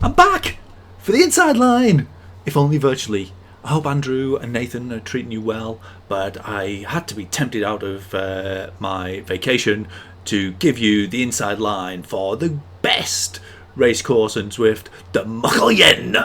I'm back for the inside line, if only virtually. I hope Andrew and Nathan are treating you well, but I had to be tempted out of my vacation to give you the inside line for the best race course in Zwift, the Muckle Yin.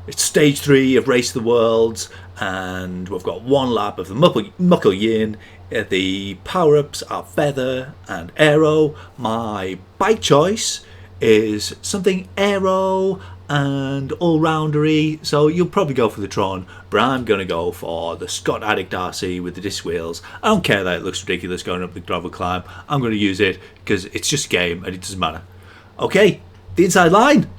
It's stage 3 of Race the Worlds, and we've got one lap of the Muckle Yin. The power-ups are Feather and Aero. My bike choice is something aero and all-roundery, so you'll probably go for the Tron, but I'm going to go for the Scott Addict RC with the disc wheels. I don't care that it looks ridiculous going up the gravel climb. I'm going to use it because it's just a game and it doesn't matter. Okay, the inside line.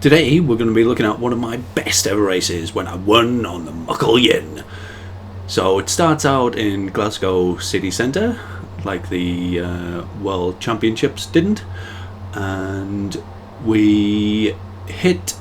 Today we're going to be looking at one of my best ever races when I won on the Muckle Yin. So it starts out in Glasgow city centre, like the World Championships didn't, and we hit,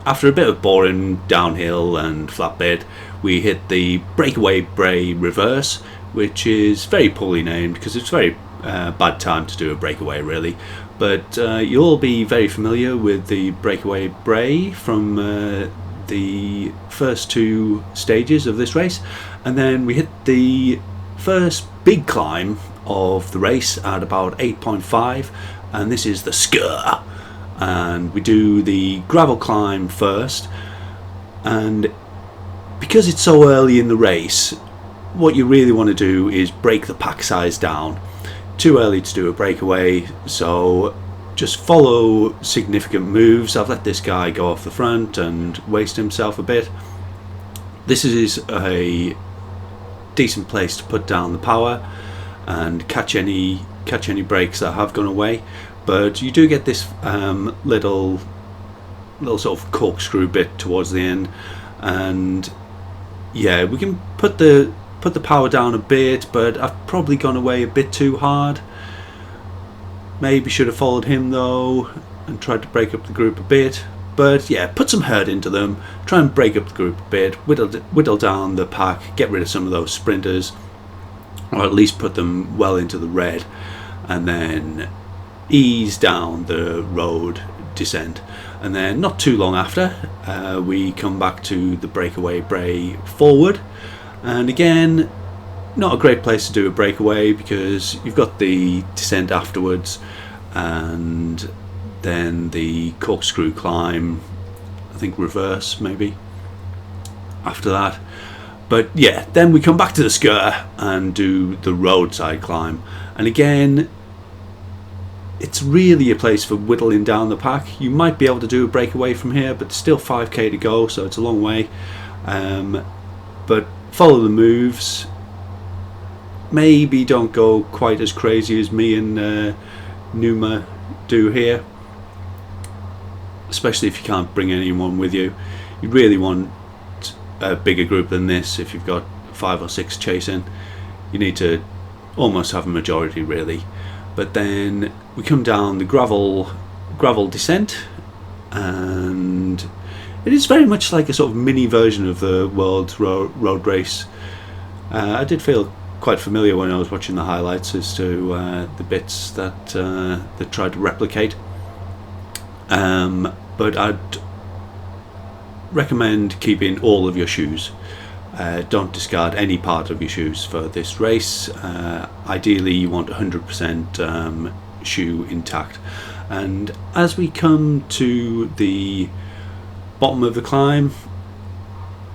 after a bit of boring downhill and flat bit, we hit the breakaway Bray reverse, which is very poorly named because it's a very bad time to do a breakaway really. But you'll all be very familiar with the breakaway Bray from the first 2 stages of this race. And then we hit the first big climb of the race at about 8.5, and this is the Skur. And we do the gravel climb first, and because it's so early in the race, what you really want to do is break the pack size down. Too early to do a breakaway, so just follow significant moves. I've let this guy go off the front and waste himself a bit. This is a decent place to put down the power and catch any breaks that have gone away, but you do get this little sort of corkscrew bit towards the end, and yeah, we can put the power down a bit, but I've probably gone away a bit too hard. Maybe should have followed him though and tried to break up the group a bit. But yeah, put some hurt into them, try and break up the group a bit, whittle down the pack, get rid of some of those sprinters, or at least put them well into the red, and then ease down the road descent. And then not too long after, we come back to the breakaway Bray forward. And again, not a great place to do a breakaway because you've got the descent afterwards and then the corkscrew climb, I think reverse maybe, after that. But yeah, then we come back to the Skur and do the roadside climb. And again, it's really a place for whittling down the pack. You might be able to do a breakaway from here, but still 5k to go, so it's a long way. But follow the moves. Maybe don't go quite as crazy as me and Numa do here, especially if you can't bring anyone with you. You really want a bigger group than this. If you've got 5 or 6 chasing, you need to almost have a majority really. But then we come down the gravel descent, and it is very much like a sort of mini version of the World Road Race. I did feel quite familiar when I was watching the highlights as to the bits that tried to replicate. But I'd recommend keeping all of your shoes. Don't discard any part of your shoes for this race. Ideally you want 100% shoe intact. And as we come to the bottom of the climb,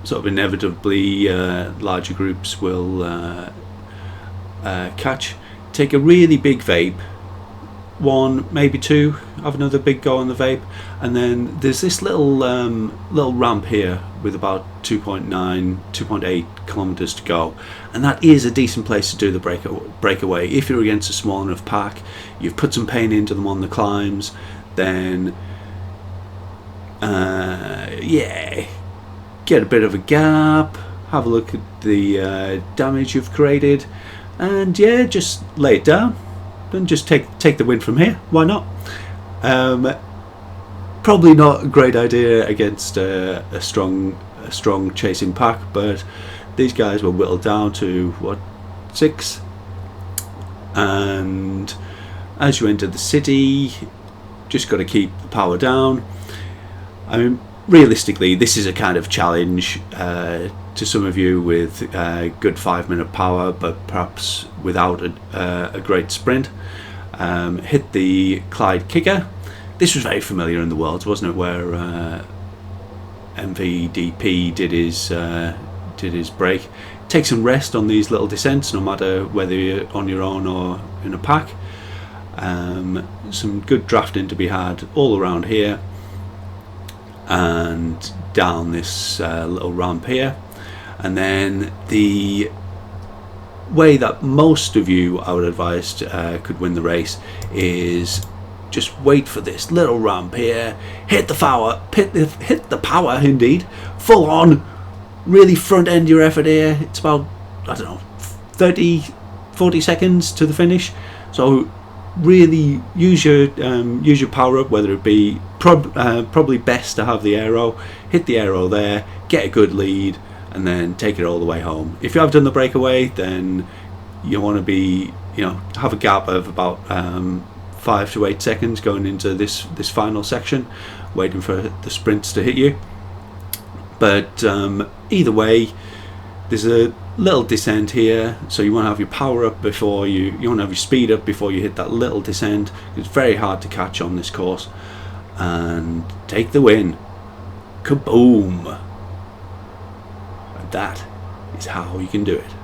sort of inevitably larger groups will catch. Take a really big vape, 1 maybe 2, have another big go on the vape, and then there's this little ramp here with about 2.8 kilometers to go, and that is a decent place to do the breakaway. If you're against a small enough pack, you've put some pain into them on the climbs, then yeah, get a bit of a gap, have a look at the damage you've created, and yeah, just lay it down and just take the win from here. Why not? Probably not a great idea against a strong a strong chasing pack, but these guys were whittled down to what, 6. And as you enter the city, just got to keep the power down. I mean, realistically, this is a kind of challenge to some of you with good 5-minute power, but perhaps without a great sprint. Hit the Clyde kicker. This was very familiar in the Worlds, wasn't it, where MVDP did his break. Take some rest on these little descents, no matter whether you're on your own or in a pack. Some good drafting to be had all around here and down this little ramp here. And then the way that most of you, I would advise, could win the race is just wait for this little ramp here, hit the power indeed, full on, really front end your effort here. It's about, I don't know, 30-40 seconds to the finish, so really use your power up, whether it be probably best to have the aero, hit the aero there, get a good lead, and then take it all the way home. If you have done the breakaway, then you want to be, have a gap of about 5 to 8 seconds going into this final section, waiting for the sprints to hit you. But either way, there's a little descent here, so you want to have your power up before you want to have your speed up before you hit that little descent. It's very hard to catch on this course, and take the win. Kaboom! And that is how you can do it.